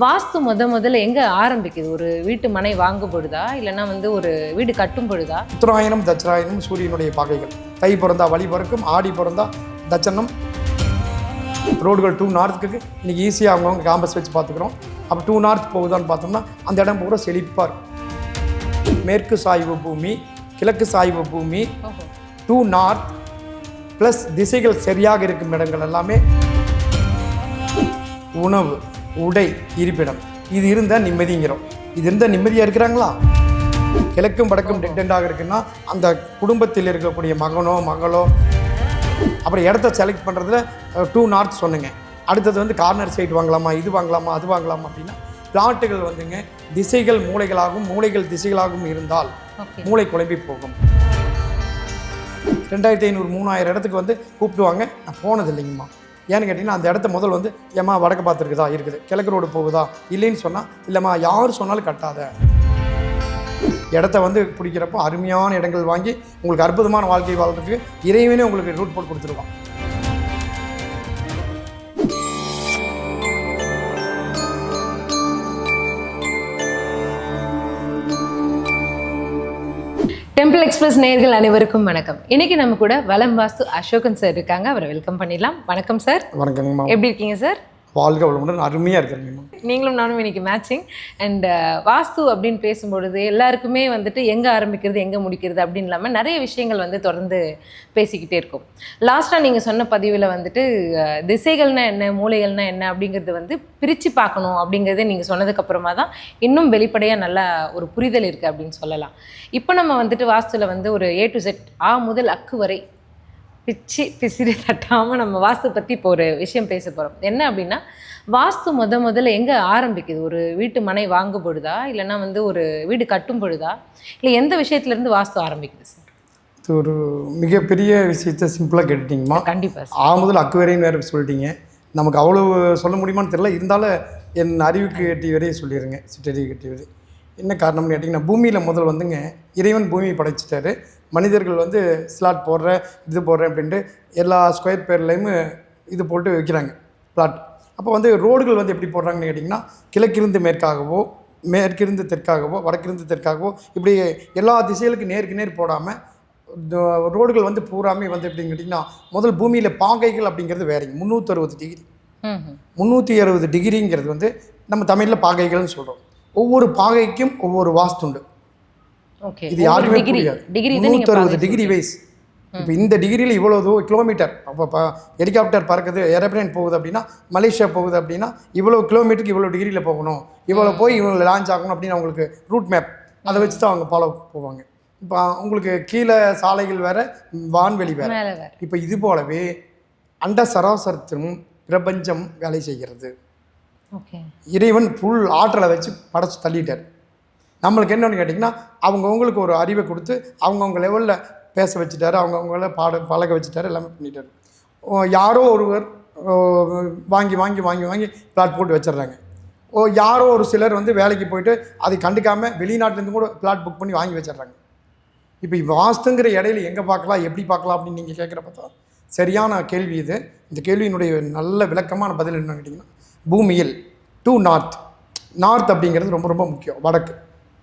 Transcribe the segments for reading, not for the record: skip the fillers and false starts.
வாஸ்து முதல்ல எங்க ஆரம்பிக்குது? ஒரு வீட்டு மனை வாங்கும் பொழுதா, இல்லைன்னா வந்து ஒரு வீடு கட்டும் பொழுதா? உத்தராயணம் தட்சிணாயனம் சூரியனுடைய பாகைகள். தை பிறந்தா வழி பிறக்கும், ஆடி பிறந்தா தட்சணம். ரோடுகள் 2 நார்த்துக்கு இன்னைக்கு ஈஸியாக அவங்கவுங்க கேம்பஸ் வச்சு பார்த்துக்கிறோம். அப்போ 2 நார்த் போகுதான்னு பார்த்தோம்னா அந்த இடம் பூரா செழிப்பாக இருக்கும். மேற்கு சாய்வு பூமி, கிழக்கு சாய்வு பூமி, 2 நார்த் ப்ளஸ் திசைகள் சரியாக இருக்கும் இடங்கள் எல்லாமே உணவு, உடை, இருப்பிடம் இது இருந்தால் நிம்மதிங்கிறோம். இது இருந்தால் நிம்மதியாக இருக்கிறாங்களா? கிழக்கும் வடக்கும் டெண்டாக இருக்குன்னா அந்த குடும்பத்தில் இருக்கக்கூடிய மகனோ மகளோ. அப்புறம் இடத்த செலக்ட் பண்ணுறதுல 2 நார்த் சொன்னுங்க. அடுத்தது வந்து கார்னர் சைட் வாங்கலாமா, இது வாங்கலாமா, அது வாங்கலாமா அப்படின்னா பிளாட்டுகள் வந்துங்க திசைகள் மூளைகளாகவும் மூளைகள் திசைகளாகவும் இருந்தால் மூளை குழம்பி போகும். 2500 3000 இடத்துக்கு வந்து கூப்பிடுவாங்க. நான் போனது இல்லைங்கம்மா. ஏன்னு கேட்டிங்கன்னா அந்த இடத்த முதல் வந்து ஏம்மா வடக்கு பார்த்துருக்குதா, இருக்குது, கிழக்கு ரோடு போகுதா, இல்லைன்னு சொன்னால் இல்லைம்மா யார் சொன்னாலும் கட்டாத. இடத்த வந்து பிடிக்கிறப்போ அருமையான இடங்கள் வாங்கி உங்களுக்கு அற்புதமான வாழ்க்கை வாழ்றதுக்கு இறைவனே உங்களுக்கு ரூட் போட்டு கொடுத்துருவான். டெம்பிள் எக்ஸ்பிரஸ் நேயர்கள் அனைவருக்கும் வணக்கம். இன்னைக்கு நம்ம கூட வலம் வாஸ்து அசோகன் சார் இருக்காங்க. அவரை வெல்கம் பண்ணிடலாம். வணக்கம் சார். வணக்கங்கம்மா. எப்படி இருக்கீங்க சார்? வாழ்க வளமுடன். அருமையாக இருக்கிறீங்கம்மா. நீங்களும் நானும் இன்னைக்கு மேட்சிங். அண்ட் வாஸ்து அப்படின்னு பேசும்பொழுது எல்லாருக்குமே வந்துட்டு எங்கே ஆரம்பிக்கிறது எங்கே முடிக்கிறது அப்படின்னு இல்லாமல் நிறைய விஷயங்கள் வந்து தொடர்ந்து பேசிக்கிட்டே இருக்கும். லாஸ்ட்டாக நீங்கள் சொன்ன பதிவில் வந்துட்டு திசைகள்னா என்ன, மூலைகள்னா என்ன அப்படிங்கிறது வந்து பிரித்து பார்க்கணும் அப்படிங்கிறதே நீங்கள் சொன்னதுக்கப்புறமா தான் இன்னும் வெளிப்படையாக நல்லா ஒரு புரிதல் இருக்குது அப்படின்னு சொல்லலாம். இப்போ நம்ம வந்துட்டு வாஸ்துவில் வந்து ஒரு A to Z ஆ முதல் அக்கு வரை பிச்சு பிசிறி தட்டாமல் நம்ம வாஸ்து பற்றி இப்போ ஒரு விஷயம் பேச போகிறோம். என்ன அப்படின்னா, வாஸ்து முதல்ல எங்கே ஆரம்பிக்குது? ஒரு வீட்டு மனை வாங்கும் பொழுதா, இல்லைன்னா வந்து ஒரு வீடு கட்டும் பொழுதா, இல்லை எந்த விஷயத்துலேருந்து வாஸ்து ஆரம்பிக்குது சார்? இது ஒரு மிகப்பெரிய விஷயத்தை சிம்பிளாக கேட்டுட்டிங்கம்மா. கண்டிப்பாக சார். ஆ முதல் அக்கு வரையும் வேறு சொல்லிட்டீங்க. நமக்கு அவ்வளவு சொல்ல முடியுமான்னு தெரியல. இருந்தாலும் என் அறிவுக்கு எட்டி வரையும் சொல்லிடுங்க. சிற்றறிவுக்கு எட்டி வரை. என்ன காரணம்னு கேட்டிங்கன்னா, பூமியில் முதல் வந்துங்க இறைவன் பூமியை படைச்சிட்டாரு. மனிதர்கள் வந்து ஸ்லாட் போடுறேன், இது போடுறேன் அப்படின்ட்டு எல்லா ஸ்கொயர் பேர்லேயும் இது போட்டு வைக்கிறாங்க பிளாட். அப்போ வந்து ரோடுகள் வந்து எப்படி போடுறாங்கன்னு கேட்டிங்கன்னா, கிழக்கிருந்து மேற்காகவோ, மேற்கிருந்து தெற்காகவோ, வடக்கிருந்து தெற்காகவோ, இப்படி எல்லா திசைகளுக்கு நேருக்கு நேர் போடாமல் ரோடுகள் வந்து பூராமே வந்து எப்படின்னு கேட்டிங்கன்னா, முதல் பூமியில் பாகைகள் அப்படிங்கிறது வேறங்க. 360 டிகிரி. 360 டிகிரிங்கிறது வந்து நம்ம தமிழில் பாகைகள்னு சொல்கிறோம். ஒவ்வொரு பாகைக்கும் ஒவ்வொரு வாஸ்துண்டு. இது யாருமே புரியாது. 360 டிகிரி வைஸ். இப்போ இந்த டிகிரியில் இவ்வளோ கிலோமீட்டர், அப்போ ஹெலிகாப்டர் பறக்குது, ஏரோப்ளேன் போகுது அப்படின்னா, மலேசியா போகுது அப்படின்னா இவ்வளோ கிலோமீட்டருக்கு இவ்வளோ டிகிரியில் போகணும், இவ்வளோ போய் இவங்க லான்ச் ஆகணும் அப்படின்னு அவங்களுக்கு ரூட் மேப் அதை வச்சு தான் அவங்க ஃபாலோ போவாங்க. இப்போ உங்களுக்கு கீழே சாலைகள் வேறு, வான்வெளி வேறு. இப்போ இது போலவே அண்ட சராசரத்திலும் பிரபஞ்சம் வேலை செய்கிறது. இறைவன் ஃபுல் ஆற்றலை வச்சு படைச்சு தள்ளிட்டார். நம்மளுக்கு என்னென்னு கேட்டிங்கன்னா, அவங்கவுங்களுக்கு ஒரு அறிவை கொடுத்து அவங்கவுங்க லெவலில் பேச வச்சுட்டாரு, அவங்கவுங்கள பழக வச்சுட்டாரு, எல்லாமே பண்ணிட்டார். யாரோ ஒருவர் வாங்கி வாங்கி வாங்கி வாங்கி பிளாட் போட்டு வச்சிடுறாங்க. யாரோ ஒரு சிலர் வந்து வேலைக்கு போயிட்டு அதை கண்டுக்காமல் வெளிநாட்டிலேருந்து கூட பிளாட் புக் பண்ணி வாங்கி வச்சிடுறாங்க. இப்போ வாஸ்துங்கிற இடையில எங்கே பார்க்கலாம், எப்படி பார்க்கலாம் அப்படின்னு நீங்கள் கேட்குற பார்த்தா சரியான கேள்வி இது. இந்த கேள்வியினுடைய நல்ல விளக்கமான பதில் என்னன்னு கேட்டிங்கன்னா, பூமியில் 2 நார்த். நார்த் அப்படிங்கிறது ரொம்ப ரொம்ப முக்கியம். வடக்கு,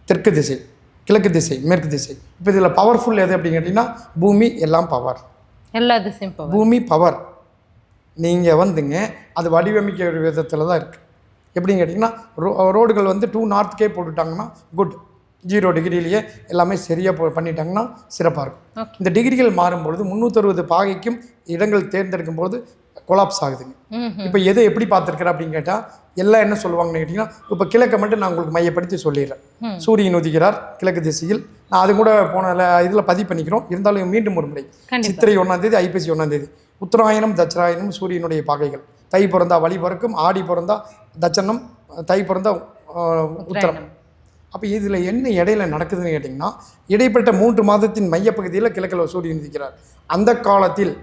தெற்கு திசை, கிழக்கு திசை, மேற்கு திசை. இப்போ இதில் பவர்ஃபுல் எது அப்படின்னு கேட்டிங்கன்னா, பூமி எல்லாம் பவர். எல்லா திசையும் பவர். பூமி பவர். நீங்கள் வந்துங்க அது வடிவமைக்கிற விதத்தில் தான் இருக்குது. எப்படின்னு கேட்டிங்கன்னா, ரோடுகள் வந்து 2 நார்த்துக்கே போட்டுட்டாங்கன்னா குட். 0 டிகிரிலேயே எல்லாமே சரியாக பண்ணிட்டாங்கன்னா சிறப்பாக இருக்கும். இந்த டிகிரிகள் மாறும்பொழுது 360 பாகைக்கும் இடங்கள் தேர்ந்தெடுக்கும்பொழுது கொலாப்ஸ் ஆகுதுங்க. இப்போ எதை எப்படி பார்த்துருக்குறேன் அப்படின்னு கேட்டால் எல்லாம் என்ன சொல்லுவாங்கன்னு கேட்டிங்கன்னா, இப்போ கிழக்கை மட்டும் நான் உங்களுக்கு மையப்படுத்தி சொல்லிடுறேன். சூரியன் உதிக்கிறார் கிழக்கு திசையில். நான் அது கூட போன இதில் பதிவு பண்ணிக்கிறோம். இருந்தாலும் மீண்டும் ஒரு முறை, சித்திரை 1ஆம் தேதி, ஐப்பசி 1ஆம் தேதி, உத்தராயணம் தட்சிணாயனம் சூரியனுடைய பாகைகள். தை பிறந்தா வழி பிறக்கும், ஆடி பிறந்தா தட்சணம், தை பிறந்தா உத்தரம். அப்போ இதில் என்ன இடையில நடக்குதுன்னு கேட்டிங்கன்னா, இடைப்பட்ட 3 மாதத்தின் மையப்பகுதியில் கிழக்கில் சூரியன் உதிக்கிறார். அந்த காலத்தில்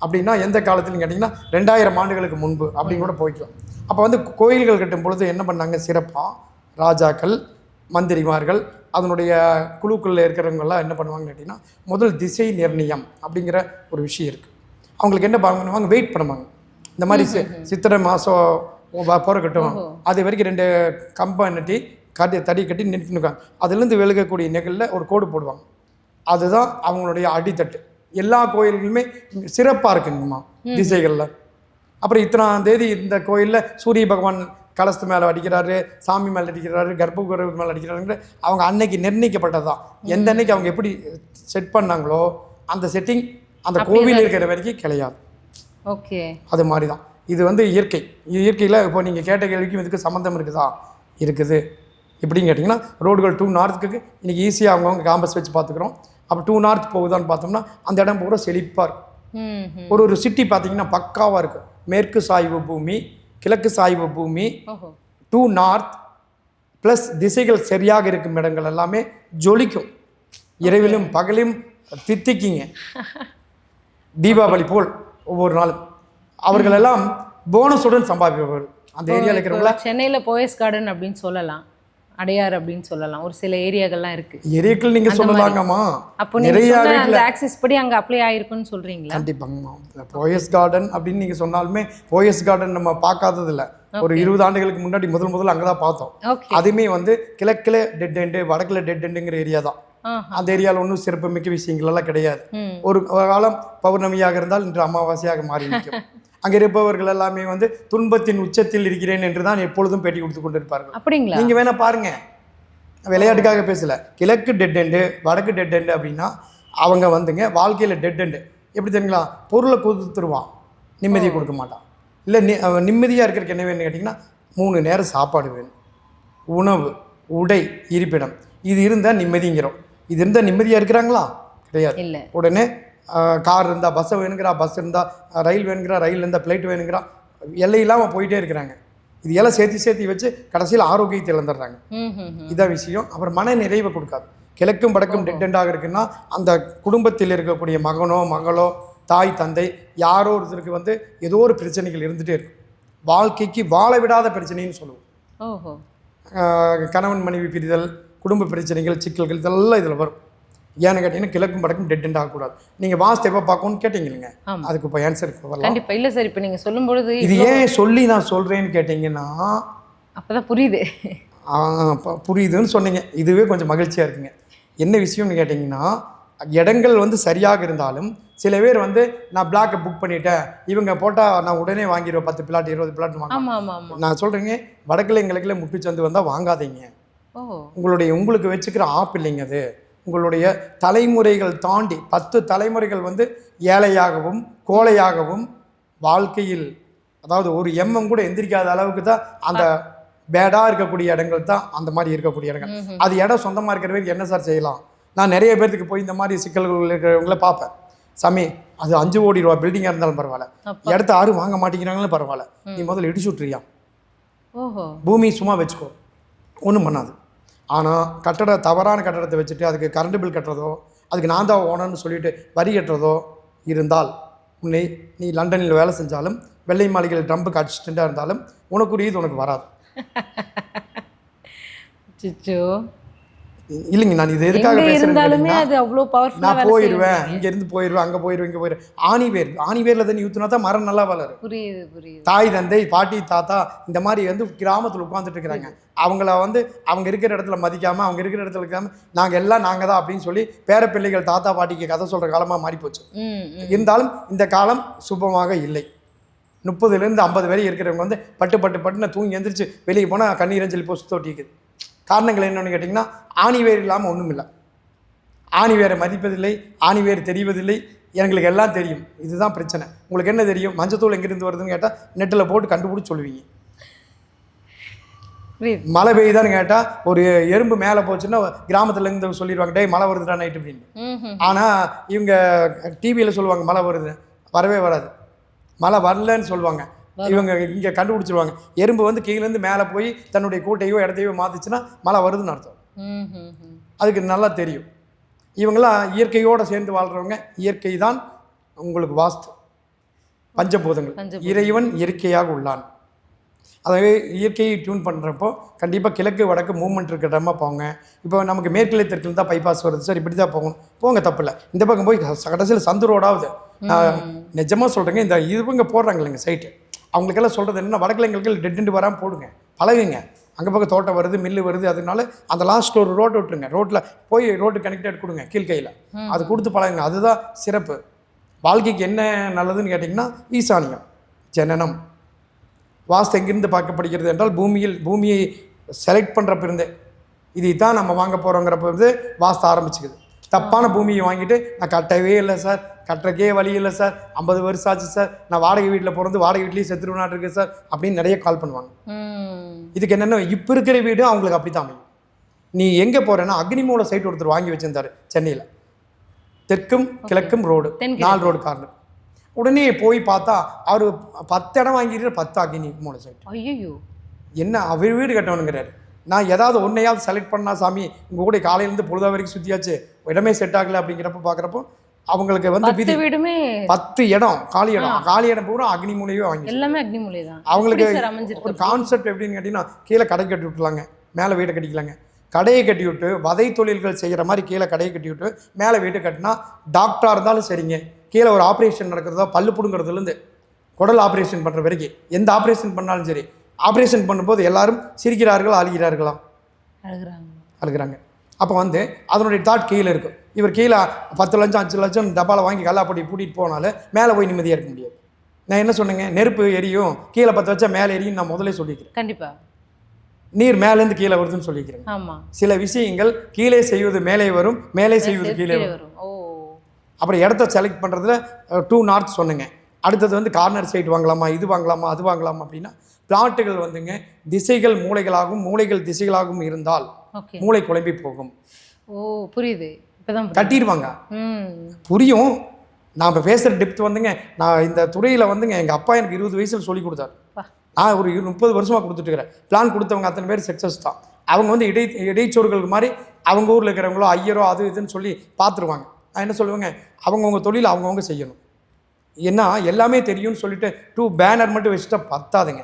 அப்படின்னா எந்த காலத்துலன்னு கேட்டிங்கன்னா 2000 ஆண்டுகளுக்கு முன்பு அப்படின்னு கூட போய்க்கலாம். அப்போ வந்து கோயில்கள் கட்டும் பொழுது என்ன பண்ணாங்க, சிறப்பாக ராஜாக்கள், மந்திரிமார்கள், அதனுடைய குழுக்களில் இருக்கிறவங்கெல்லாம் என்ன பண்ணுவாங்கன்னு கேட்டிங்கன்னா, முதல் திசை நிர்ணயம் அப்படிங்கிற ஒரு விஷயம் இருக்குது. அவங்களுக்கு என்ன பண்ணுவாங்க, வெயிட் பண்ணுவாங்க. இந்த மாதிரி சித்திரை மாதம் போகிற கட்டுவாங்க. அது வரைக்கும் 2 கம்பை நட்டி தடி கட்டி நிறுத்தினுக்காங்க. அதுலேருந்து விலகக்கூடிய நெகலில் ஒரு கோடு போடுவாங்க. அதுதான் அவங்களுடைய அடித்தட்டு. எல்லா கோயில்களுமே சிறப்பாக இருக்குங்கம்மா திசைகளில். அப்புறம் இத்தனாம் தேதி இந்த கோயிலில் சூரிய பகவான் கலசத்து மேலே அடிக்கிறாரு, சாமி மேலே அடிக்கிறாரு, கர்ப்பகிரக மேலே அடிக்கிறாருங்கிற அவங்க அன்னைக்கு நிர்ணயிக்கப்பட்டது தான். எந்த அன்னைக்கு அவங்க எப்படி செட் பண்ணாங்களோ அந்த செட்டிங் அந்த கோவில் இருக்கிற வரைக்கும் கிடையாது. ஓகே, அது மாதிரி தான் இது வந்து இயற்கை. இயற்கையில் இப்போ நீங்கள் கேட்ட கேள்விக்கும் இதுக்கு சம்மந்தம் இருக்குதா? இருக்குது. எப்படின்னு கேட்டிங்கன்னா, ரோடுகள் 2 நார்த்துக்கு இன்றைக்கி ஈஸியாக அவங்கவுங்க காம்பஸ் வச்சு பார்த்துக்குறோம். அப்போ 2 நார்த் போகுதான்னு பார்த்தோம்னா அந்த இடம் பூரா செழிப்பாக இருக்கும். ஒரு சிட்டி பார்த்தீங்கன்னா பக்காவாக இருக்கும். மேற்கு சாய்வு பூமி, கிழக்கு சாய்வு பூமி, 2 நார்த் ப்ளஸ் திசைகள் சரியாக இருக்கும் இடங்கள் எல்லாமே ஜொலிக்கும். இரவிலும் பகலும் தித்திக்கிங்க. தீபாவளி போல் ஒவ்வொரு நாளும் அவர்களெல்லாம் போனஸுடன் சம்பாதிப்பவர்கள். அந்த ஏரியாவில் இருக்கிறவங்கள சென்னையில் போயஸ் கார்டன் அப்படின்னு சொல்லலாம், அடையார் அப்படின்னு சொல்லலாம், ஒரு சில ஏரியாக்கள்லாம் இருக்கு. ஏரியாக்கள் நீங்க சொல்லலாங்கம்மா. அப்போ நிறைய அந்த ஆக்சஸ் படி அங்க அப்ளை ஆயிருக்குன்னு சொல்றீங்களா? கண்டிப்பாங்கம்மா. போயஸ் கார்டன் அப்படின்னு நீங்க சொன்னாலுமே போயஸ் கார்டன் நம்ம பார்க்காதது இல்லை. ஒரு 20 ஆண்டுகளுக்கு முன்னாடி முதல்ல அங்கதான் பார்த்தோம். அதுவுமே வந்து கிழக்குல டெட் எண்டு, வடக்குல டெட் எண்டுங்கிற ஏரியா தான். அந்த ஏரியாவில் ஒன்றும் சிறப்பு மிக்க விஷயங்கள் எல்லாம் கிடையாது. ஒரு காலம் பௌர்ணமியாக இருந்தால் இன்று அமாவாசையாக மாறி நிற்கும். அங்கே இருப்பவர்கள் எல்லாமே வந்து துன்பத்தின் உச்சத்தில் இருக்கிறேன் என்று தான் எப்பொழுதும் பேட்டி கொடுத்து கொண்டு இருப்பார்கள். அப்படிங்களா? நீங்கள் வேணா பாருங்க, விளையாட்டுக்காக பேசல. கிழக்கு டெட் எண்டு, வடக்கு டெட் எண்டு அப்படின்னா அவங்க வந்துங்க வாழ்க்கையில் டெட் எண்டு. எப்படி தெரியுங்களா? பொருளை கொடுத்துருவான், நிம்மதியை கொடுக்க மாட்டான். இல்லை நிம்மதியாக இருக்கிறதுக்கு என்ன வேணும்னு கேட்டிங்கன்னா 3 நேரம் சாப்பாடு வேணும், உணவு, உடை, இருப்பிடம். இது இருந்தால் நிம்மதிங்கிறோம். இது இருந்தால் நிம்மதியாக இருக்கிறாங்களா? கிடையாது. இல்லை. உடனே கார் இருந்தால் பஸ் வேணுங்கிறா, பஸ் இருந்தால் ரயில் வேணுங்கிறா, ரயில் இருந்தால் ஃப்ளைட் வேணுங்கிறா, எல்லை இல்லாமல் போயிட்டே இருக்கிறாங்க. இது எல்லாம் சேர்த்து வச்சு கடைசியில் ஆரோக்கியத்தை இழந்துடுறாங்க. இதான் விஷயம். அப்புறம் மன நிறைவை கொடுக்காது. கிழக்கும் வடக்கும் டெட்டெண்டாக இருக்குன்னா அந்த குடும்பத்தில் இருக்கக்கூடிய மகனோ மகளோ தாய் தந்தை யாரோ ஒருத்தருக்கு வந்து ஏதோ ஒரு பிரச்சனைகள் இருந்துகிட்டே இருக்கும். வாழ்க்கைக்கு வாழ விடாத பிரச்சனைன்னு சொல்லுவோம். கணவன் மனைவி பிரிதல், குடும்ப பிரச்சனைகள், சிக்கல்கள் இதெல்லாம் இதில் வரும். ஏன்னு கேட்டீங்கன்னா கிழக்கும் படக்கும் டெட் எண்ட் ஆகக்கூடாது. நீங்கள் வாஸ்து எப்போ பார்க்கணும்னு கேட்டீங்க, அதுக்கு இப்போ ஆன்சர் வரலாம். கண்டிப்பாக. இல்லை சார், இப்போ நீங்கள் சொல்லும்பொழுது இது ஏன் சொல்லி நான் சொல்கிறேன்னு கேட்டிங்கன்னா அப்போதான் புரியுது. புரியுதுன்னு சொன்னீங்க. இதுவே கொஞ்சம் மகிழ்ச்சியாக இருக்குங்க. என்ன விஷயம்னு கேட்டிங்கன்னா, இடங்கள் வந்து சரியாக இருந்தாலும் சில பேர் வந்து நான் பிளாக்கை புக் பண்ணிட்டேன், இவங்க போட்டால் நான் உடனே வாங்கிடுவேன், 10 பிளாட் 20 பிளாட் வாங்க. நான் சொல்கிறேங்க, வடக்கில் எங்களுக்குள்ள முட்டுச்சந்து வந்தால் வாங்காதீங்க. உங்களுக்கு வச்சுக்கிற ஆப் இல்லைங்க அது. உங்களுடைய தலைமுறைகள் தாண்டி 10 தலைமுறைகள் வந்து ஏழையாகவும் கோழையாகவும் வாழ்க்கையில், அதாவது ஒரு எம்மம் கூட எந்திரிக்காத அளவுக்கு தான் அந்த பேடாக இருக்கக்கூடிய இடங்கள் தான் அந்த மாதிரி இருக்கக்கூடிய இடங்கள். அது இடம் சொந்தமாக இருக்கிறவங்க என்ன சார் செய்யலாம்? நான் நிறைய பேர்த்துக்கு போய் இந்த மாதிரி சிக்கல்கள் இருக்கிறவங்கள பார்ப்பேன். சாமி, அது 5 கோடி ரூபா பில்டிங்காக இருந்தாலும் பரவாயில்ல, இடத்த யாரும் வாங்க மாட்டேங்கிறாங்களும் பரவாயில்ல, நீ முதல்ல இடிச்சு விட்டுறியா, பூமி சும்மா வச்சுக்கோ, ஒன்றும் பண்ணாது. ஆனால் தவறான கட்டடத்தை வச்சுட்டு அதுக்கு கரண்ட் பில் கட்டுறதோ, அதுக்கு நான் தான் ஓனர்னு சொல்லிட்டு வரி கட்டுறதோ இருந்தால், நீ லண்டனில் வேலை செஞ்சாலும் வெள்ளை மாளிகையில் ட்ரம்புக்கு அசிஸ்டண்ட்டாக இருந்தாலும் உனக்குரியது உனக்கு வராது. இல்லைங்க, நான் இது எதுக்காக பேசுறேன், நான் போயிடுவேன், இங்கேருந்து போயிடுவேன், அங்கே போயிடுவேன், இங்கே போயிடுவேன். ஆணிவேரில் தண்ணி ஊற்றினா தான் மரம் நல்லா வளரும். புரியுது. தாய் தந்தை பாட்டி தாத்தா இந்த மாதிரி வந்து கிராமத்தில் உட்காந்துட்டு இருக்கிறாங்க. அவங்கள வந்து அவங்க இருக்கிற இடத்துல மதிக்காமல், அவங்க இருக்கிற இடத்துல இருக்காமல் நாங்கள் தான் அப்படின்னு சொல்லி பேரப்பிள்ளைகள் தாத்தா பாட்டிக்கு கதை சொல்கிற காலமாக மாறிப்போச்சு. இருந்தாலும் இந்த காலம் சுபமாக இல்லை. 30லேருந்து 50 வரை இருக்கிறவங்க வந்து பட்டுன்னு தூங்கி எந்திரிச்சு வெளியே போனால் கண்ணீரஞ்சலி போய் சுத்தோட்டிக்குது. காரணங்கள் என்னென்னு கேட்டிங்கன்னா, ஆணிவேர் இல்லாமல் ஒன்றும் இல்லை. ஆணிவேரை மதிப்பதில்லை, ஆணிவேர் தெரிவதில்லை. எங்களுக்கு எல்லாம் தெரியும். இதுதான் பிரச்சனை. உங்களுக்கு என்ன தெரியும்? மஞ்சத்தூள் எங்கேருந்து வருதுன்னு கேட்டால் நெட்டில் போட்டு கண்டுபிடிச்சி சொல்லுவீங்க. மழை பெய்யுதான்னு கேட்டால் ஒரு எறும்பு மேலே போச்சுன்னா கிராமத்துலேருந்து சொல்லிடுவாங்க, டே மழை வருதுடா நைட்டு அப்படின்னு. ஆனால் இவங்க டிவியில் சொல்லுவாங்க மழை வருது, வரவே வராது. மழை வரலன்னு சொல்லுவாங்க, இவங்க இங்கே கண்டுபிடிச்சிருவாங்க. எறும்பு வந்து கீழேருந்து மேலே போய் தன்னுடைய கூட்டையோ இடத்தையோ மாற்றிச்சுன்னா மழை வருதுன்னு அர்த்தம். அதுக்கு நல்லா தெரியும். இவங்களாம் இயற்கையோடு சேர்ந்து வாழ்கிறவங்க. இயற்கை தான் உங்களுக்கு வாஸ்து. பஞ்சபூதங்கள், இறைவன் இயற்கையாக உள்ளான். அதாவது இயற்கையை டியூன் பண்ணுறப்போ கண்டிப்பாக கிழக்கு வடக்கு மூவ்மெண்ட் இருக்கிற இடமா போங்க. இப்போ நமக்கு மேற்கிலே தெற்கில் தான் பைபாஸ் வருது சார், இப்படி தான் போங்க தப்பில்லை. இந்த பக்கம் போய் கடைசியில் சந்து ரோடாகுது. நான் நிஜமாக சொல்கிறேங்க, இந்த இவங்க போடுறாங்க இல்லைங்க சைட்டு, அவங்களுக்கெல்லாம் சொல்கிறது என்னன்னா, வடக்கிழங்களுக்கு டெட்டு வராமல் போடுங்க, பழகுங்க. அங்கே பக்கம் தோட்டம் வருது, மில்லு வருது, அதனால அந்த லாஸ்ட்டில் ஒரு ரோடு விட்டுருங்க, ரோட்டில் போய் ரோட்டு கனெக்டட் கொடுங்க கீழ்கையில், அது கொடுத்து பழகுங்க. அதுதான் சிறப்பு. வாழ்க்கைக்கு என்ன நல்லதுன்னு கேட்டிங்கன்னா, ஈசானியம் ஜனனம். வாஸ்து எங்கிருந்து பார்க்கப்படுகிறது என்றால், பூமியை செலக்ட் பண்ணுறப்ப இருந்தே இதுதான் நம்ம வாங்க போகிறோங்கிறப்ப இருந்து வாஸ்து ஆரம்பிச்சுக்குது. தப்பான பூமியை வாங்கிட்டு நான் கட்டவே இல்லை சார், கட்டுறக்கே வழி இல்லை சார், 50 வருஷம் ஆச்சு சார், நான் வாடகை வீட்டில் பிறந்து வாடகை வீட்லேயும் செத்துருவனாட்டு இருக்கு சார் அப்படின்னு நிறைய கால் பண்ணுவாங்க. இதுக்கு என்னென்ன, இப்போ இருக்கிற வீடு அவங்களுக்கு அப்படி தான் அமையும். நீ எங்கே போகிறேன்னா, அக்னிமூல சைட் ஒருத்தர் வாங்கி வச்சிருந்தாரு சென்னையில், தெற்கும் கிழக்கும் ரோடு, 4 ரோடு கார்னர். உடனே போய் பார்த்தா அவர் 10 இடம் வாங்கிட்டு 10 அக்னிமூல சைட். ஐயோ, என்ன அவர் வீடு கட்டணுங்கிறாரு. நான் ஏதாவது ஒன்றையாவது செலக்ட் பண்ணா சாமி, உங்கள் கூட காலையிலேருந்து பொழுதா வரைக்கும் சுற்றியாச்சு, இடமே செட் ஆகலை அப்படிங்கிறப்ப பார்க்குறப்போ அவங்களுக்கு வந்து 10 இடம் காலி இடம் பூரா அக்னிமூலையே வாங்கி எல்லாமே அக்னிமூலை தான். அவங்களுக்கு ஒரு கான்செப்ட் எப்படின்னு கேட்டிங்கன்னா, கீழே கடை கட்டி விட்டுலாங்க, மேலே வீட்டை கட்டிக்கலாங்க. கடையை கட்டி விட்டு வதை தொழில்கள் செய்கிற மாதிரி கீழே கடையை கட்டி விட்டு மேலே வீட்டை கட்டினா, டாக்டராக இருந்தாலும் சரிங்க, கீழே ஒரு ஆப்ரேஷன் நடக்கிறதா, பல்லு பிடுங்கிறதுலேருந்து குடல் ஆப்ரேஷன் பண்ணுற வரைக்கும் எந்த ஆப்ரேஷன் பண்ணாலும் சரி, ஆப்ரேஷன் பண்ணும்போது எல்லாரும் சிரிக்கிறார்கள், அழுகிறார்களா? அழுகிறாங்க. அப்போ வந்து அதனுடைய தாட் கீழே இருக்கும். இவர் கீழே 10 லட்சம் 5 லட்சம் டப்பாவில் வாங்கி கல்லாப்படி பூட்டிட்டு போனாலும் மேலே போய் நிம்மதியாக இருக்க முடியாது. நான் என்ன சொன்னேங்க, நெருப்பு எரியும், கீழே 10 வச்சா மேலே எரியும் நான் முதலே சொல்லிக்கிறேன். கண்டிப்பாக நீர் மேலேருந்து கீழே வருதுன்னு சொல்லிக்கிறேன். ஆமாம், சில விஷயங்கள் கீழே செய்வது மேலே வரும், மேலே செய்வது கீழே வரும். அப்புறம் இடத்த செலக்ட் பண்ணுறதுல 2 நார்த் சொன்னேங்க. அடுத்தது வந்து கார்னர் சைட் வாங்கலாமா, இது வாங்கலாமா, அது வாங்கலாமா அப்படின்னா, பிளாட்டுகள் வந்துங்க திசைகள் மூளைகளாகவும் மூளைகள் திசைகளாகவும் இருந்தால் மூளை குழம்பி போகும். ஓ, புரியுது. இப்போதான் கட்டிடுவாங்க, புரியும். நான் இப்போ பேசுகிற டெப்த் வந்துங்க, நான் இந்த துறையில் வந்துங்க எங்கள் அப்பா எனக்கு 20 வயசில் சொல்லி கொடுத்தாரு. நான் ஒரு 30 வருஷமாக கொடுத்துட்டுருக்கிறேன். பிளான் கொடுத்தவங்க அத்தனை பேர் சக்ஸஸ் தான். அவங்க வந்து இடைச்சோறுகள் மாதிரி அவங்க ஊரில் இருக்கிறவங்களோ ஐயரோ அது இதுன்னு சொல்லி பார்த்துருவாங்க. நான் என்ன சொல்லுவேங்க, அவங்கவுங்க தொழில் அவங்கவுங்க செய்யணும். ஏன்னா எல்லாமே தெரியும்னு சொல்லிட்டு 2 பேனர் மட்டும் வச்சுட்டா பத்தாதுங்க.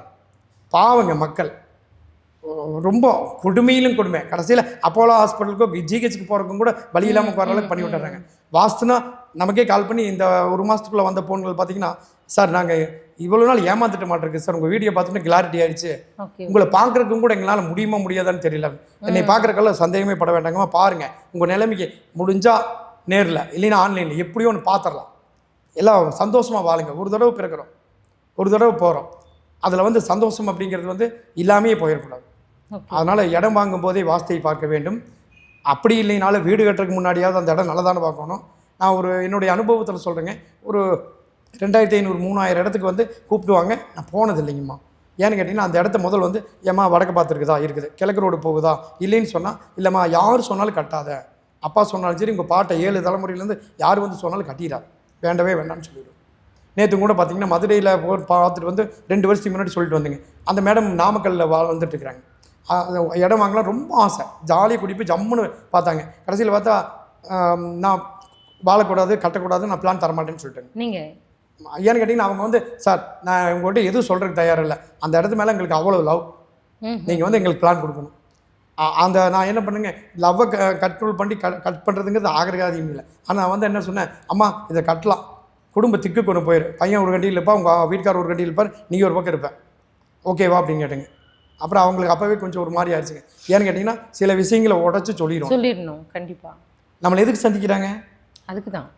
பாவங்க மக்கள், ரொம்ப கொடுமையிலும் கொடுமை. கடைசியில் அப்போலோ ஹாஸ்பிட்டலுக்கோ ஜிஹெச்சுக்கு போகிறதுக்கும் கூட வழி இல்லாமல் போகிற அளவுக்கு பண்ணி விட்டுறாங்க. வாஸ்துனா நமக்கே கால் பண்ணி இந்த 1 மாதத்துக்குள்ளே வந்த ஃபோன்கள் பார்த்தீங்கன்னா, சார் நாங்கள் இவ்வளோ நாள் ஏமாந்துட்டு மாட்டிருக்கு சார், உங்கள் வீடியோ பார்த்துட்டு கிளாரிட்டி ஆகிடுச்சு, உங்களை பார்க்குறதுக்கும் கூட எங்களால் முடியுமா முடியாதான்னு தெரியல, என்னை பார்க்குறக்கெல்லாம் சந்தேகமே பட வேண்டாங்கம்மா, பாருங்கள் உங்கள் நிலைமைக்கு முடிஞ்சால் நேரில் இல்லைன்னா ஆன்லைனில் எப்படியோ ஒன்று பார்த்துடலாம், எல்லாம் சந்தோஷமாக வாழுங்க. ஒரு தடவை பிறக்கிறோம், ஒரு தடவை போகிறோம், அதில் வந்து சந்தோஷம் அப்படிங்கிறது வந்து இல்லாமையே போயிடக்கூடாது. அதனால் இடம் வாங்கும் போதே வாஸ்துவை பார்க்க வேண்டும். அப்படி இல்லைனாலும் வீடு கட்டுறதுக்கு முன்னாடியாவது அந்த இடம் நல்லதானு பார்க்கணும். நான் ஒரு என்னுடைய அனுபவத்தில் சொல்கிறேங்க, ஒரு 2500-3000 இடத்துக்கு வந்து கூப்பிடுவாங்க, நான் போனது இல்லைங்கம்மா. ஏன்னு கேட்டிங்கன்னா, அந்த இடத்த முதல் வந்து ஏம்மா வடக்கு பார்த்துருக்குதா, இருக்குது, கிழக்கு ரோடு போகுதா, இல்லைன்னு சொன்னால் இல்லைம்மா யார் சொன்னாலும் கட்டாத, அப்பா சொன்னாலும் சரி, உங்கள் பாட்டை 7 தலைமுறையிலேருந்து யார் வந்து சொன்னாலும் கட்டிடாது, வேண்டவே வேண்டாம்னு சொல்லிவிடும். நேற்று கூட பார்த்திங்கன்னா மதுரையில் பார்த்துட்டு வந்து 2 வருஷத்துக்கு முன்னாடி சொல்லிட்டு வந்தீங்க. அந்த மேடம் நாமக்கல்லில் வந்துட்டுருக்குறாங்க. இடம் வாங்கலாம் ரொம்ப ஆசை, ஜாலியாக கூட்டிட்டு போய் ஜம்முன்னு பார்த்தாங்க. கடைசியில் பார்த்தா நான் வாழக்கூடாது கட்டக்கூடாது, நான் பிளான் தரமாட்டேன்னு சொல்லிட்டேங்க. நீங்கள் ஏன்னு கேட்டிங்கன்னா, அவங்க வந்து சார் நான் உங்கள்கிட்ட எதுவும் சொல்கிறதுக்கு தயார் இல்லை, அந்த இடத்து மேலே எங்களுக்கு அவ்வளோ லவ், நீங்கள் வந்து எங்களுக்கு பிளான் கொடுக்கணும். அந்த நான் என்ன பண்ணுங்க, லவ்வை கண்ட்ரோல் பண்ணி கட் பண்ணுறதுங்கிறது ஆகிரகாதியும் இல்லை. ஆனால் வந்து என்ன சொன்னேன், அம்மா இதை கட்டலாம், குடும்பத்துக்கு கொண்டு போயிரு, பையன் ஒரு கண்டியில் இருப்பான், உங்கள் வீட்டுக்கார் ஒரு கண்டியில் இருப்பார், நீங்கள் ஒரு பக்கம் இருப்பேன், ஓகேவா அப்படின்னு கேட்டுங்க. அப்புறம் அவங்களுக்கு அப்போவே கொஞ்சம் ஒரு மாதிரி ஆயிடுச்சுங்க. ஏன்னு கேட்டிங்கன்னா, சில விஷயங்களை உடச்சி சொல்லிடணும். கண்டிப்பாக நம்மளை எதுக்கு சந்திக்கிறாங்க, அதுக்கு தான்.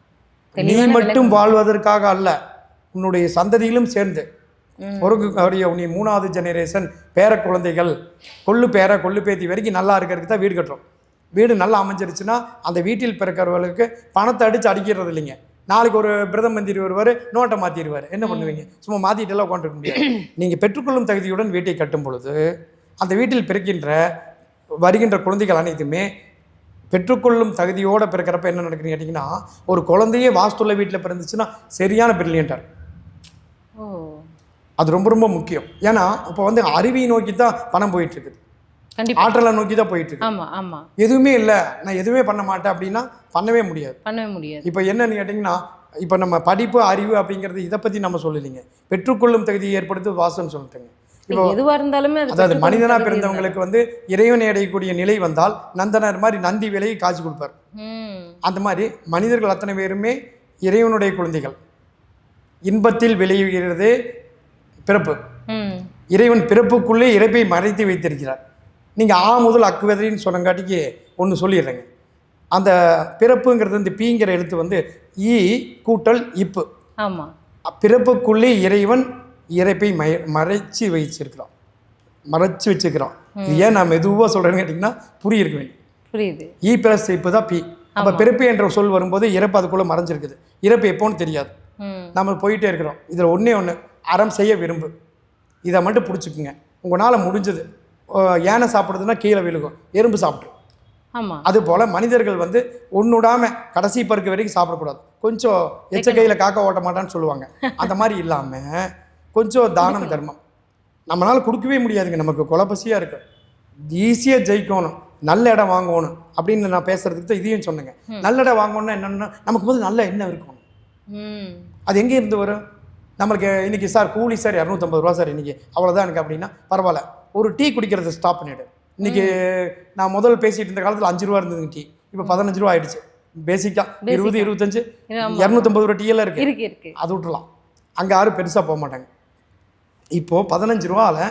நீ மட்டும் வாழ்வதற்காக அல்ல, உன்னுடைய சந்ததியிலும் சேர்ந்து ஒரு நீ 3வது ஜெனரேஷன் பேர குழந்தைகள் கொள்ளு பேத்தி வரைக்கும் நல்லா இருக்கிறதுக்கு தான் வீடு கட்டுறோம். வீடு நல்லா அமைஞ்சிருச்சுன்னா அந்த வீட்டில் பிறக்கிறவர்களுக்கு பணத்தை அடிக்கிறது இல்லைங்க. நாளைக்கு ஒரு பிரதம மந்திரி வருவார், நோட்டை மாற்றிடுவார், என்ன பண்ணுவீங்க? சும்மா மாற்றிட்டெல்லாம் உட்காந்துருக்க முடியாது. நீங்கள் பெற்றுக்கொள்ளும் தகுதியுடன் வீட்டை கட்டும் பொழுது அந்த வீட்டில் வருகின்ற குழந்தைகள் அனைத்துமே பெற்றுக்கொள்ளும் தகுதியோடு பிறக்கிறப்ப என்ன நடக்குதுன்னு கேட்டிங்கன்னா, ஒரு குழந்தையே வாஸ்துள்ள வீட்டில் பிறந்துச்சுன்னா சரியான பிரில்லியன்ட்டார். அது ரொம்ப ரொம்ப முக்கியம். ஏன்னா இப்போ வந்து அறிவியை நோக்கி தான் பணம் போயிட்டுருக்குது, ஆற்றலை நோக்கி தான் போயிட்டுருக்கு. ஆமாம் ஆமாம், எதுவுமே இல்லை நான் எதுவுமே பண்ண மாட்டேன் அப்படின்னா பண்ணவே முடியாது. இப்போ என்னன்னு கேட்டிங்கன்னா, இப்போ நம்ம படிப்பு அறிவு அப்படிங்கிறது இதை பற்றி நம்ம சொல்லலைங்க, பெற்றுக்கொள்ளும் தகுதியை ஏற்படுத்தி வாசம்னு சொல்லிட்டேங்க. இப்போ எதுவாக இருந்தாலுமே அதாவது மனிதனாக பிறந்தவங்களுக்கு வந்து இறைவனை அடையக்கூடிய நிலை வந்தால் நந்தனர் மாதிரி நந்தி விலையை காட்சி கொடுப்பார். அந்த மாதிரி மனிதர்கள் அத்தனை பேருமே இறைவனுடைய குழந்தைகள். இன்பத்தில் விளைகிறது பிறப்பு. ம். இறைவன் பிறப்புக்குள்ளே இறப்பை மறைத்து வைத்திருக்கிறார். நீங்கள் ஆ முதல் அக்கு வரைன்னு சொன்னங்காட்டிக்கு ஒன்று சொல்லிடுறேங்க. அந்த பிறப்புங்கிறது இந்த பீங்கிற எழுத்து வந்து ஈ கூட்டல் இப்பு. ஆமாம். பிறப்புக்குள்ளே இறைவன் இறப்பை மறைச்சி வச்சிருக்கிறான், மறைச்சி வச்சுக்கிறான். இது ஏன் நான் மெதுவாக சொல்கிறேன்னு கேட்டிங்கன்னா புரியிருக்க வேண்டும். புரியுது. ஈ பிளஸ் இப்பு தான் பி. அப்போ பிறப்பு என்ற சொல் வரும்போது இறப்பு அதுக்குள்ளே மறைஞ்சிருக்குது. இறப்பு எப்போன்னு தெரியாது, நம்ம போயிட்டே இருக்கிறோம். இதில் ஒன்று அறம் செய்ய விரும்பு, இதை மட்டும் பிடிச்சிக்குங்க. உங்களால் முடிஞ்சது. யானை சாப்பிடுறதுன்னா கீழே விழுகும், எறும்பு சாப்பிட்ரும். ஆமாம். அதுபோல் மனிதர்கள் வந்து ஒன்றுடாமல் கடைசி பருக்கு வரைக்கும் சாப்பிடக்கூடாது. கொஞ்சம் எச்ச கையில் காக்க ஓட்ட மாட்டான்னு சொல்லுவாங்க. அந்த மாதிரி இல்லாமல் கொஞ்சம் தானம் தர்மம் நம்மளால் கொடுக்கவே முடியாதுங்க. நமக்கு கொலப்பசியாக இருக்கு, ஈஸியாக ஜெயிக்கணும், நல்ல இடம் வாங்கணும் அப்படின்னு நான் பேசுகிறதுக்கு தான் இதையும் சொன்னேங்க. நல்ல இடம் வாங்கணும்னா என்னென்னா நமக்கு வந்து நல்ல எண்ணம் இருக்கணும். அது எங்கே இருந்து வரும்? நம்மளுக்கு இன்றைக்கி சார் கூலி சார் 250 ரூபா சார் இன்றைக்கி, அவ்வளோதான் எனக்கு அப்படின்னா பரவாயில்ல, ஒரு டீ குடிக்கிறத ஸ்டாப் பண்ணிவிடு. இன்றைக்கி நான் முதல் பேசிகிட்டு இருந்த காலத்தில் 5 ரூபா இருந்ததுங்க டீ, இப்போ 15 ரூபா ஆகிடுச்சு. பேசிக்காக 20, 25, 250 ரூபா டீயெல்லாம் இருக்குது. அது விட்டுலாம், அங்கே யாரும் பெருசாக போக மாட்டாங்க. இப்போது 15 ரூபாவில்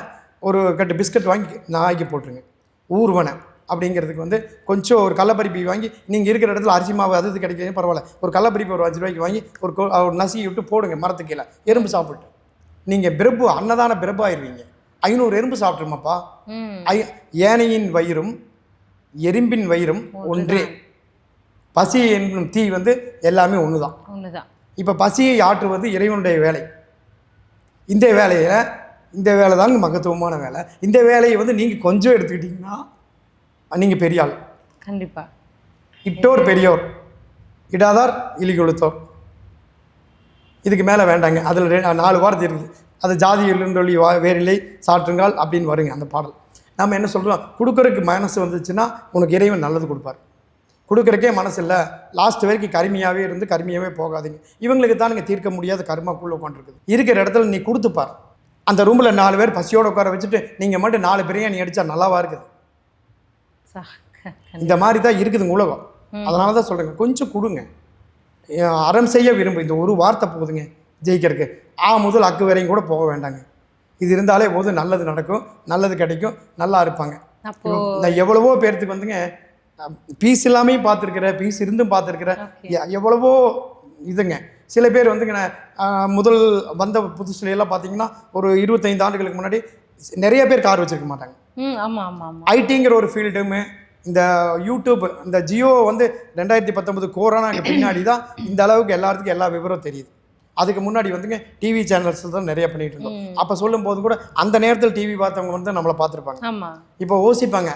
ஒரு கட்டு பிஸ்கட் வாங்கி நாய்க்கு போட்டுருங்க. ஊர்வனை அப்படிங்கிறதுக்கு வந்து கொஞ்சம் ஒரு கடலப்பருப்பி வாங்கி, நீங்கள் இருக்கிற இடத்துல அரிசி மாவு அது இது கிடைக்கிறீங்க பரவாயில்ல, ஒரு கடலப்பருப்பி ஒரு 5 ரூபாய்க்கு வாங்கி ஒரு நசி விட்டு போடுங்க மரத்துக்கு கீழே, எறும்பு சாப்பிட்டு. நீங்கள் பிரபு அன்னதான பிரபு ஆயிடுவீங்க. 500 எறும்பு சாப்பிட்ருமாப்பா. ஏனையின் வயிறும் எறும்பின் வயிறும் ஒன்றே. பசி என்னும் தீ வந்து எல்லாமே ஒன்று தான். இப்போ பசியை ஆற்றுவது இறைவனுடைய வேலை. இந்த வேலை தாங்க மகத்துவமான வேலை. இந்த வேலையை வந்து நீங்கள் கொஞ்சம் எடுத்துக்கிட்டிங்கன்னா நீங்கள் பெரிய ஆள். கண்டிப்பாக. இட்டோர் பெரியோர், இடாதார் இலி கொளுத்தோர். இதுக்கு மேலே வேண்டாங்க. அதில் 4 வார்த்தை இருக்குது. அது ஜாதியிலிருந்தொழி வேறில்லை சாற்றுங்கால் அப்படின்னு வருங்க அந்த பாடல். நம்ம என்ன சொல்கிறோம், கொடுக்குறதுக்கு மனசு வந்துச்சுன்னா உனக்கு இறைவன் நல்லது கொடுப்பார். கொடுக்குறக்கே மனசு இல்லை, லாஸ்ட் வரைக்கும் கருமையாகவே இருந்து கருமையாகவே போகாதீங்க. இவங்களுக்கு தான் நீங்கள் தீர்க்க முடியாத கர்மாக்குள்ளே உட்காந்துருக்குது. இருக்கிற இடத்துல நீ கொடுத்துப்பார். அந்த ரூமில் 4 பேர் பசியோடு உட்கார வச்சுட்டு நீங்கள் மட்டும் 4 பிரியாணி அடித்தா நல்லாவா இருக்குது? இந்த மாதிரி தான் இருக்குதுங்க உலகம். அதனால தான் சொல்கிறேங்க, கொஞ்சம் கொடுங்க, அறம் செய்ய விரும்பு. இந்த ஒரு வார்த்தை போதுங்க ஜெயிக்கிறதுக்கு. முதல் அக்கு வரையும் கூட போக வேண்டாங்க. இது இருந்தாலே போதும், நல்லது நடக்கும், நல்லது கிடைக்கும், நல்லா இருப்பாங்க. நான் எவ்வளவோ பேர்த்துக்கு வந்துங்க பீஸ் இல்லாமையும் பார்த்துருக்குறேன், பீஸ் இருந்தும் பார்த்துருக்குறேன். எவ்வளவோ இதுங்க. சில பேர் வந்துங்க முதல் வந்த புதுசுலையெல்லாம் பார்த்தீங்கன்னா ஒரு 25 ஆண்டுகளுக்கு முன்னாடி நிறைய பேர் கார் வச்சுருக்க மாட்டாங்க. ஐடிங்கிற ஒரு ஃபீல்டுமே இந்த யூடியூப் இந்த ஜியோ வந்து 2019 கொரோனாக்கு பின்னாடி தான் இந்த அளவுக்கு எல்லாத்துக்கும் எல்லா விவரம் தெரியுது. அதுக்கு முன்னாடி வந்துங்க டிவி சேனல்ஸில் தான் நிறைய பண்ணிகிட்டு இருந்தோம். அப்போ சொல்லும் போது கூட அந்த நேரத்தில் டிவி பார்த்தவங்க வந்து நம்மளை பார்த்துருப்பாங்க. இப்போ யோசிப்பாங்க,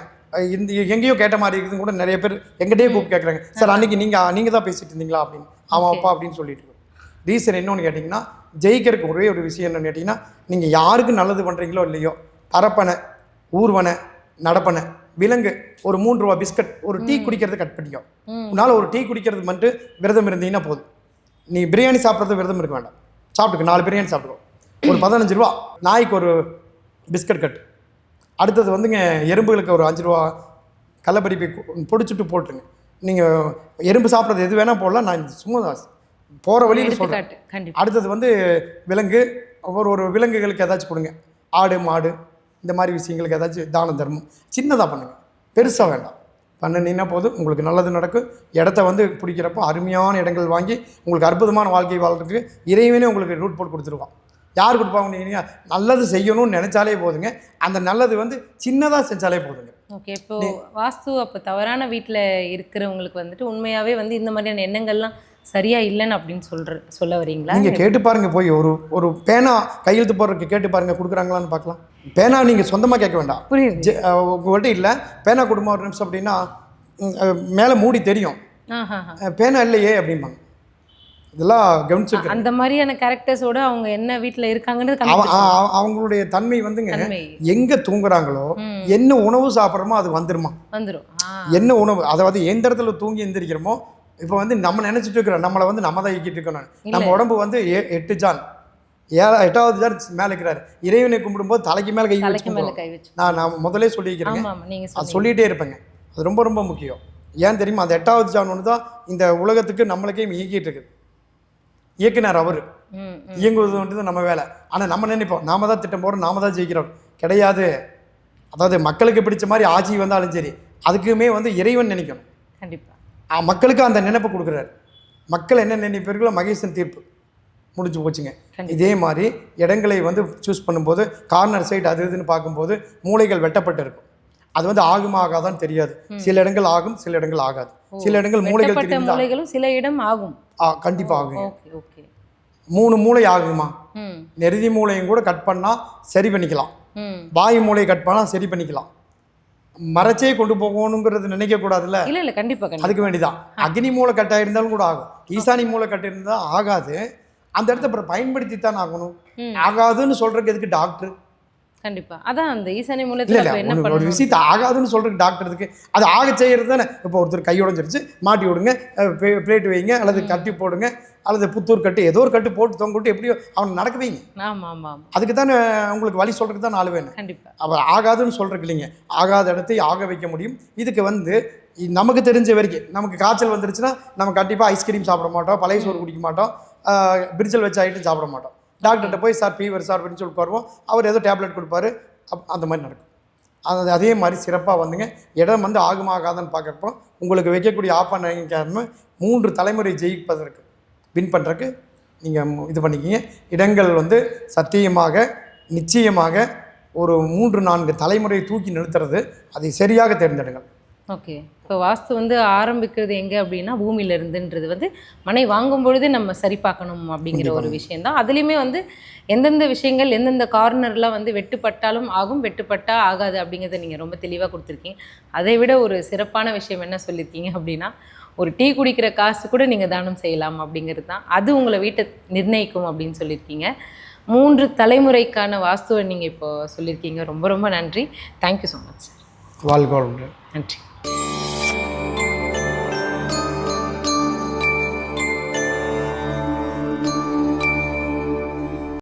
இந்த எங்கேயோ கேட்ட மாதிரி இருக்குதுன்னு கூட நிறைய பேர் எங்கிட்டே கூப்பிட்டு கேட்குறாங்க, சார் அன்றைக்கி நீங்கள் தான் பேசிகிட்டு இருந்தீங்களா அப்படின்னு. ஆமாம் அப்பா அப்படின்னு சொல்லிட்டு இருக்கோம். ரீசன் என்னன்னு கேட்டிங்கன்னா, ஜெயிக்கிறதுக்கு ஒரே ஒரு விஷயம் என்னென்னு கேட்டிங்கன்னா, நீங்கள் யாருக்கு நல்லது பண்ணுறீங்களோ இல்லையோ, பரப்பனை, ஊர்வனை, நடப்பனை, விலங்கு, ஒரு 3 ரூபா பிஸ்கட், ஒரு டீ குடிக்கிறது கட் பண்ணிக்கோ. உன்னால் ஒரு டீ குடிக்கிறது மட்டும் விரதம் இருந்தீங்கன்னா போதும். நீ பிரியாணி சாப்பிட்றது விரதம் இருக்க வேண்டாம், சாப்பிட்டுக்க 4 பிரியாணி சாப்பிடுவோம். ஒரு 15 ரூபா நாய்க்கு ஒரு பிஸ்கட் கட்டு. அடுத்தது வந்துங்க எறும்புகளுக்கு ஒரு 5 ரூபா கடலப்பருப்பி பொடிச்சுட்டு போட்டுருங்க. நீங்கள் எறும்பு சாப்பிட்றது எது வேணால் போடலாம், நான் சும்மா போகிற வழியில் சொல்கிறேன். அடுத்தது வந்து விலங்கு, ஒரு விலங்குகளுக்கு ஏதாச்சும் கொடுங்க. ஆடு மாடு இந்த மாதிரி விஷயங்களுக்கு ஏதாச்சும் தான தர்மம் சின்னதாக பண்ணுங்கள், பெருசாக வேண்டாம். பண்ணினீங்கன்னா போதும், உங்களுக்கு நல்லது நடக்கும். இடத்த வந்து பிடிக்கிறப்போ அருமையான இடங்கள் வாங்கி உங்களுக்கு அற்புதமான வாழ்க்கை வாழ்றதுக்கு இறைவனே உங்களுக்கு ரூட் போட்டு கொடுத்துருவான். யார் கொடுப்பாங்க? நல்லது செய்யணும்னு நினச்சாலே போதுங்க. அந்த நல்லது வந்து சின்னதாக செஞ்சாலே போதுங்க. ஓகே. இப்போ வாஸ்து அப்போ தவறான வீட்டில் இருக்கிறவங்களுக்கு வந்துட்டு உண்மையாகவே வந்து இந்த மாதிரியான எண்ணங்கள்லாம் சரியா இல்லைன்னு அப்படின்னு சொல்ல வரீங்களா? நீங்கள் கேட்டு பாருங்கள், போய் ஒரு பேனா கையெழுத்து போடுறதுக்கு கேட்டு பாருங்கள், கொடுக்குறாங்களான்னு பார்க்கலாம். பேனா நீங்கள் சொந்தமாக கேட்க வேண்டாம், புரியுது, உங்கள்கிட்ட இல்லை பேனா குடும்பம் ஒரு நிமிஷம் அப்படின்னா மேலே மூடி தெரியும், பேனா இல்லையே அப்படிம்பாங்க. இதெல்லாம் கவனிச்சிருக்கேன். அந்த மாதிரியான கேரக்டர்ஸோட அவங்க என்ன வீட்டில் இருக்காங்கன்றது அவங்களுடைய தன்மை வந்துங்க, எங்கே தூங்குறாங்களோ என்ன உணவு சாப்பிட்றோமோ அது வந்துடும். என்ன உணவு, அதாவது எந்த இடத்துல தூங்கி எந்திரிக்கிறோமோ. இப்போ வந்து நம்ம நினச்சிட்டு இருக்கிறோம் நம்மளை வந்து நம்ம தான் இயக்கிட்டு இருக்கணும். நம்ம உடம்பு வந்து 8 ஜான், 8வது ஜான் மேலே இருக்கிறாரு. இறைவனை கும்பிடும்போது தலைக்கு மேலே கை வச்சு நான் முதலே சொல்லியிருக்கிறேன், அது சொல்லிகிட்டே இருப்பேங்க. அது ரொம்ப ரொம்ப முக்கியம். ஏன் தெரியுமா? அந்த 8வது ஜான் ஒன்று தான் இந்த உலகத்துக்கு நம்மளுக்கே இயக்கிட்டு இருக்குது. இயக்குனர் அவர். இயங்குவதுன்றது நம்ம வேலை. ஆனால் நம்ம நினைப்போம் நாம தான் திட்டம் போடுறோம், நாம தான் ஜெயிக்கிறோம். கிடையாது. அதாவது மக்களுக்கு பிடிச்ச மாதிரி ஆட்சி வந்தாலும் சரி, அதுக்குமே வந்து இறைவன் நினைக்கணும். கண்டிப்பாக மக்களுக்கு அந்த நினைப்பு கொடுக்குறாரு. மக்கள் என்ன நினைப்பீர்களோ மகேசன் தீர்ப்பு முடிஞ்சு போச்சுங்க. இதே மாதிரி இடங்களை வந்து சூஸ் பண்ணும்போது கார்னர் சைட் அது இதுன்னு பார்க்கும்போது மூளைகள் வெட்டப்பட்டு இருக்கும். அது வந்து ஆகுமா ஆகாதான்னு தெரியாது. சில இடங்கள் ஆகும், சில இடங்கள் ஆகாது. சில இடங்கள் மூளைகளும் சில இடம் ஆகும். கண்டிப்பாக ஆகும். 3 மூளை ஆகுமா? நெருதி மூளையும் கூட கட் பண்ணால் சரி பண்ணிக்கலாம், வாயு மூளையை கட் பண்ணால் சரி பண்ணிக்கலாம். மறைச்சே கொண்டு போகணுங்கிறது நினைக்கக்கூடாதுல்ல. இல்லை கண்டிப்பாக அதுக்கு வேண்டிதான். அக்னி மூளை கட்டாக இருந்தாலும் கூட ஆகும், ஈசானி மூளை கட்டு இருந்தால் ஆகாது. அந்த இடத்த அப்புறம் பயன்படுத்தி தான் ஆகணும். ஆகாதுன்னு சொல்கிறதுக்கு எதுக்கு டாக்டர்? கண்டிப்பாக அதான் அந்த ஈசானி மூலத்தில் ஒரு விஷயத்தை ஆகாதுன்னு சொல்கிறதுக்கு டாக்டர் இருக்கு. அது ஆக செய்கிறது தானே. இப்போ ஒருத்தர் கை உடஞ்சிருச்சு, மாட்டி விடுங்க, பிளேட் வைங்க, அல்லது கட்டி போடுங்க, அல்லது புத்தூர் கட்டு, ஏதோ ஒரு கட்டு போட்டு தொங்கிட்டு எப்படியோ அவன் நடக்க வைங்க. அதுக்கு தானே உங்களுக்கு வழி சொல்கிறதுக்கு தான் 4 வேணும். கண்டிப்பாக அவர் ஆகாதுன்னு சொல்கிறதுக்கு இல்லைங்க, ஆகாத இடத்தை ஆக வைக்க முடியும். இதுக்கு வந்து நமக்கு தெரிஞ்ச வரைக்கும் நமக்கு காய்ச்சல் வந்துருச்சுன்னா நம்ம கண்டிப்பாக ஐஸ்கிரீம் சாப்பிட மாட்டோம், பழைய சோறு குடிக்க மாட்டோம், பிரிட்ஜல் வச்ச ஐட்டம் சாப்பிட மாட்டோம். டாக்டர்கிட்ட போய் சார் ஃபீவர் சார் அப்படின்னு சொல்லி உட்காருவோம். அவர் ஏதோ டேப்லெட் கொடுப்பாரு, அந்த மாதிரி நடக்கும். அதே மாதிரி சிறப்பாக வந்துங்க இடம் வந்து ஆகுமா ஆகாதான்னு பார்க்குறப்போ உங்களுக்கு வைக்கக்கூடிய ஆப்பான 3 தலைமுறை ஜெயிப்பதற்கு வின் பண்ணுறதுக்கு நீங்கள் இது பண்ணிக்கிங்க. இடங்கள் வந்து சத்தியமாக நிச்சயமாக ஒரு 3-4 தலைமுறை தூக்கி நிறுத்துறது, அதை சரியாக தேர்ந்தெடுங்கள். ஓகே. இப்போ வாஸ்து வந்து ஆரம்பிக்கிறது எங்கே அப்படின்னா பூமியில இருந்துன்றது வந்து மனை வாங்கும் பொழுதே நம்ம சரி பார்க்கணும் அப்படிங்கிற ஒரு விஷயந்தான். அதுலேயுமே வந்து எந்தெந்த விஷயங்கள் எந்தெந்த கார்னரில் வந்து வெட்டுப்பட்டாலும் ஆகும், வெட்டுப்பட்டா ஆகாது அப்படிங்கிறத நீங்கள் ரொம்ப தெளிவாக கொடுத்துருக்கீங்க. அதை விட ஒரு சிறப்பான விஷயம் என்ன சொல்லியிருக்கீங்க அப்படின்னா, ஒரு டீ குடிக்கிற காசு கூட நீங்கள் தானம் செய்யலாம் அப்படிங்கிறது தான். அது உங்களை வீட்டை நிர்ணயிக்கும் அப்படின்னு சொல்லியிருக்கீங்க. 3 தலைமுறைக்கான வாஸ்துவை நீங்கள் இப்போ சொல்லியிருக்கீங்க. ரொம்ப ரொம்ப நன்றி. Thank you so much sir. வாழ்க வளமுடன். நன்றி.